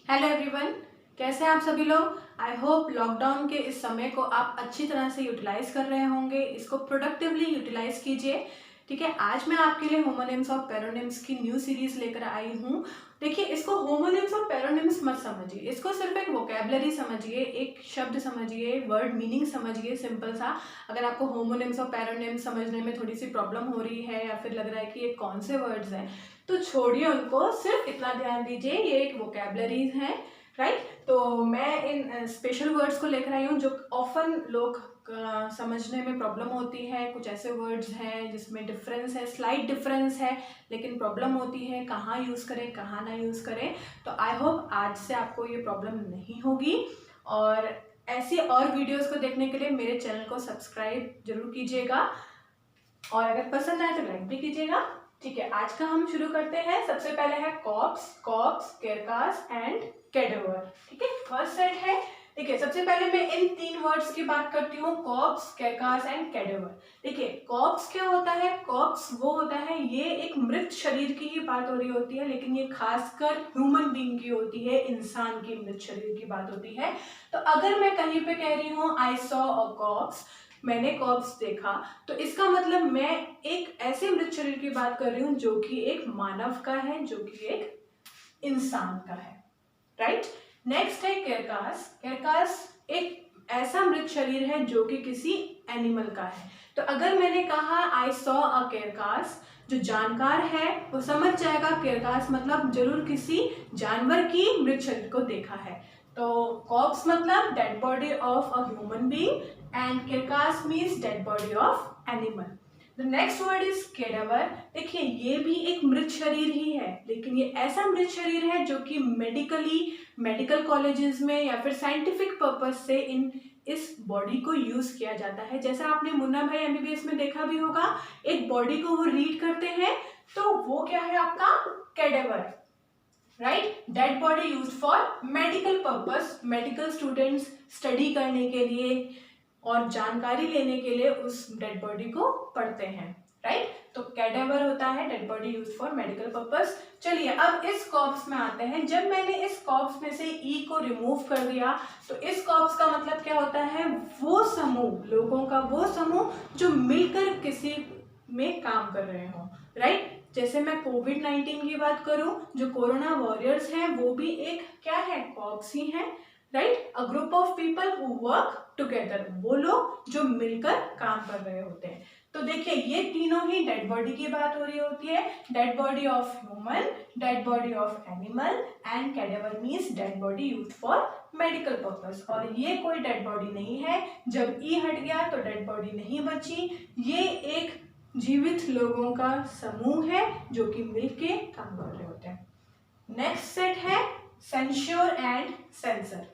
Hello everyone, कैसे हैं आप सभी लोग। आई होप लॉकडाउन के इस समय को आप अच्छी तरह से यूटिलाइज कर रहे होंगे। इसको प्रोडक्टिवली यूटिलाइज कीजिए। ठीक है, आज मैं आपके लिए होमोनिम्स और पेरोनिम्स की न्यू सीरीज लेकर आई हूँ। देखिए, इसको होमोनिम्स और पेरोनिम्स मत समझिए, इसको सिर्फ एक वोकेबलरी समझिए, एक शब्द समझिए, वर्ड मीनिंग समझिए, सिंपल सा। अगर आपको होमोनिम्स और पेरोनिम्स समझने में थोड़ी सी प्रॉब्लम हो रही है या फिर लग रहा है कि ये कौन से वर्ड्स हैं, तो छोड़िए उनको, सिर्फ इतना ध्यान दीजिए ये एक वोकेबलरीज हैं। राइट, तो मैं इन स्पेशल वर्ड्स को लेकर आई हूँ जो ऑफन लोग समझने में प्रॉब्लम होती है। कुछ ऐसे वर्ड्स हैं जिसमें डिफरेंस है, स्लाइट डिफरेंस है, लेकिन प्रॉब्लम होती है कहाँ यूज़ करें कहाँ ना यूज़ करें। तो आई होप आज से आपको ये प्रॉब्लम नहीं होगी। और ऐसी और वीडियोस को देखने के लिए मेरे चैनल को सब्सक्राइब जरूर कीजिएगा और अगर पसंद आए तो लाइक भी कीजिएगा। ठीक है, आज का हम शुरू करते हैं। सबसे पहले है कॉर्प्स, कॉर्प्स, केरकास एंड कैडेवर। ठीक है, फर्स्ट सेट है। देखिए, सबसे पहले मैं इन तीन वर्ड्स की बात करती हूँ, कॉर्प्स, केरकास एंड कैडेवर। देखिए, कॉर्प्स क्या होता है? कॉर्प्स वो होता है, ये एक मृत शरीर की ही बात हो रही होती है, लेकिन ये खासकर ह्यूमन बीइंग की होती है, इंसान की मृत शरीर की बात होती है। तो अगर मैं कहीं पे कह रही हूँ आई सॉ अ कॉर्प्स, मैंने कॉर्प्स देखा, तो इसका मतलब मैं एक ऐसे मृत शरीर की बात कर रही हूँ जो कि एक मानव का है, जो कि एक इंसान का है। राइट, नेक्स्ट है केरकास। केरकास एक ऐसा मृत शरीर है जो कि किसी एनिमल का है। तो अगर मैंने कहा आई सॉ अ केरकास, जो जानकार है वो समझ जाएगा केरकास मतलब जरूर किसी जानवर की मृत शरीर को देखा है। तो कॉर्प्स मतलब dead body of a human being and carcass means dead body of animal. The next word is cadaver. देखिए, ये भी एक मृत शरीर ही है, लेकिन ये ऐसा मृत शरीर है जो कि मेडिकल कॉलेजेस में या फिर साइंटिफिक पर्पज से इस बॉडी को यूज किया जाता है। जैसा आपने मुन्ना भाई एमबीबीएस में देखा भी होगा, एक बॉडी को वो रीड करते हैं, तो वो क्या है आपका cadaver. Right, dead body use for medical purpose, medical students study करने के लिए और जानकारी लेने के लिए उस डेड बॉडी को पढ़ते हैं। राइट, तो कैडेवर होता है dead body use for medical purpose. चलिए, अब इस कॉर्प्स में आते हैं। जब मैंने इस कॉर्प्स में से ई को रिमूव कर दिया, तो इस कॉर्प्स का मतलब क्या होता है? वो समूह लोगों का, वो समूह जो मिलकर किसी में काम कर रहे हो। राइट, जैसे मैं कोविड-19 की बात करूं, जो कोरोना वॉरियर्स हैं वो भी एक क्या है? कॉर्प्स ही हैं। Right, a group of people who work together, वो लोग जो मिलकर काम कर रहे होते हैं। तो देखिए, ये तीनों ही डेड बॉडी की बात हो रही होती है, dead body of human, dead body of animal and cadaver means dead body used for medical purpose. और ये कोई डेड बॉडी नहीं है, जब ई हट गया तो डेड बॉडी नहीं बची, ये एक जीवित लोगों का समूह है जो कि मिलके काम कर रहे होते हैं। नेक्स्ट सेट है सेंश्योर एंड सेंसर।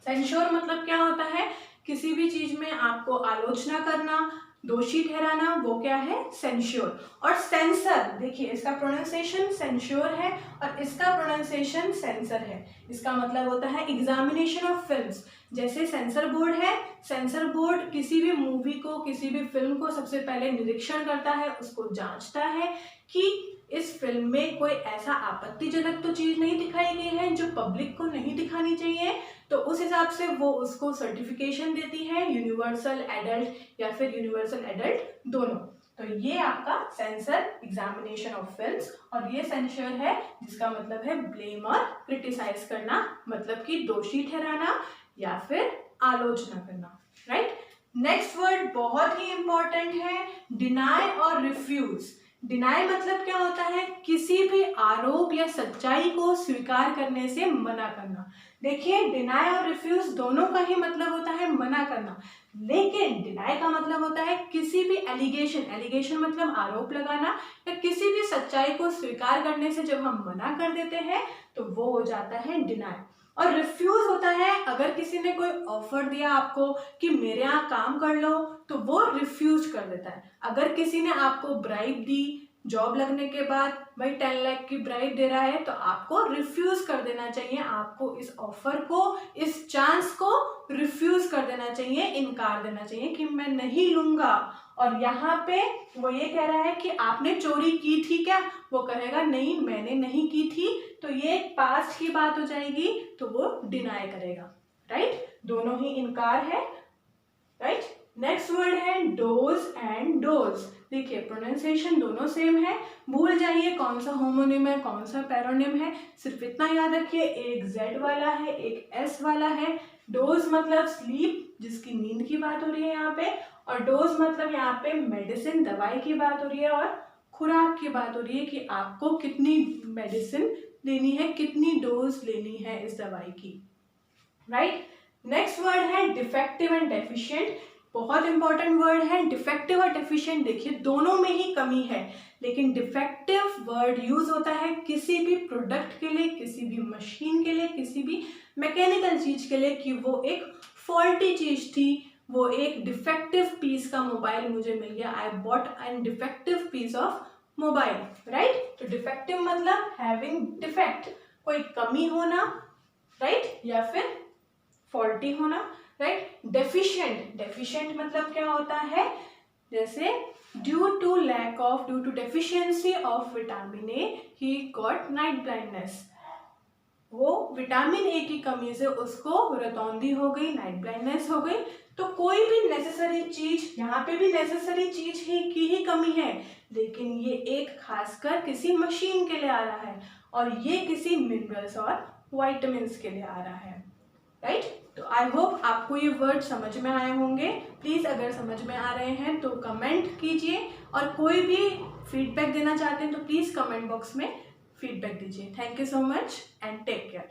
सेंश्योर मतलब क्या होता है? किसी भी चीज में आपको आलोचना करना, दोषी ठहराना, वो क्या है? सेंश्योर। और सेंसर, देखिए इसका प्रोनाउंसिएशन सेंश्योर है और इसका प्रोनाउंसिएशन सेंसर है। इसका मतलब होता है एग्जामिनेशन ऑफ फिल्म्स। जैसे सेंसर बोर्ड है, सेंसर बोर्ड किसी भी मूवी को, किसी भी फिल्म को सबसे पहले निरीक्षण करता है, उसको जांचता है कि इस फिल्म में कोई ऐसा आपत्तिजनक तो चीज नहीं दिखाई गई है जो पब्लिक को नहीं दिखानी चाहिए, तो उस हिसाब से वो उसको सर्टिफिकेशन देती है, यूनिवर्सल एडल्ट या फिर यूनिवर्सल एडल्ट दोनों। तो ये आपका सेंसर, एग्जामिनेशन ऑफ फिल्म्स, और ये सेंसर है जिसका मतलब है ब्लेम और क्रिटिसाइज करना, मतलब कि दोषी ठहराना या फिर आलोचना करना। राइट, नेक्स्ट वर्ड बहुत ही इंपॉर्टेंट है, डिनाई और रिफ्यूज। डिनाई मतलब क्या होता है? किसी भी आरोप या सच्चाई को स्वीकार करने से मना करना। देखिए, डिनाई और रिफ्यूज दोनों का ही मतलब होता है मना करना, लेकिन डिनाई का मतलब होता है किसी भी एलिगेशन, एलिगेशन मतलब आरोप लगाना, या किसी भी सच्चाई को स्वीकार करने से जब हम मना कर देते हैं तो वो हो जाता है डिनाई। और रिफ्यूज होता है अगर किसी ने कोई ऑफर दिया आपको कि मेरे यहाँ काम कर लो, तो वो रिफ्यूज कर देता है। अगर किसी ने आपको ब्राइब दी, जॉब लगने के बाद भाई 10 लाख की ब्राइब दे रहा है, तो आपको रिफ्यूज कर देना चाहिए, आपको इस ऑफर को, इस चांस को रिफ्यूज कर देना चाहिए, इनकार देना चाहिए कि मैं नहीं लूंगा। और यहाँ पे वो ये कह रहा है कि आपने चोरी की थी क्या, वो कहेगा नहीं मैंने नहीं की थी, तो ये पास्ट की बात हो जाएगी, तो वो डिनाई करेगा, राइट। दोनों ही इनकार है, राइट। नेक्स्ट वर्ड है डोज एंड डोज। देखिए प्रोनाउंसिएशन दोनों सेम है, भूल जाइए कौन सा होमोनिम है कौन सा पैरोनिम है, सिर्फ इतना याद रखिए एक जेड वाला है एक एस वाला है। डोज मतलब स्लीप, जिसकी नींद की बात हो रही है यहाँ पे, और डोज मतलब यहाँ पे मेडिसिन दवाई की बात हो रही है, और खुराक की बात हो रही है कि आपको कितनी मेडिसिन लेनी है, कितनी डोज लेनी है इस दवाई की, राइट। नेक्स्ट वर्ड है डिफेक्टिव एंड डेफिशिएंट। बहुत इंपॉर्टेंट वर्ड है डिफेक्टिव और डेफिशिएंट। देखिए दोनों में ही कमी है, लेकिन डिफेक्टिव वर्ड यूज होता है किसी भी प्रोडक्ट के लिए, किसी भी मशीन के लिए, किसी भी मैकेनिकल चीज के लिए, कि वो एक फॉल्टी चीज थी, वो एक डिफेक्टिव पीस का मोबाइल मुझे मिल गया, I bought a defective piece of mobile, right. तो डिफेक्टिव मतलब हैविंग डिफेक्ट, कोई कमी होना, राइट, या फिर फॉल्टी होना, राइट। डेफिशिएंट, डेफिशिएंट मतलब क्या होता है, जैसे due to lack of, due to deficiency of vitamin A he got night blindness. वो विटामिन ए की कमी से उसको रतौंधी हो गई, नाइट ब्लाइंडनेस हो गई। तो कोई भी नेसेसरी चीज, यहाँ पे भी नेसेसरी चीज की ही कमी है, लेकिन ये एक खासकर किसी मशीन के लिए आ रहा है, और ये किसी मिनरल्स और वाइटामिन्स के लिए आ रहा है, राइट। तो आई होप आपको ये वर्ड समझ में आए होंगे। प्लीज़ अगर समझ में आ रहे हैं तो कमेंट कीजिए, और कोई भी फीडबैक देना चाहते हैं तो प्लीज़ कमेंट बॉक्स में फीडबैक दीजिए। Thank you so much and take care.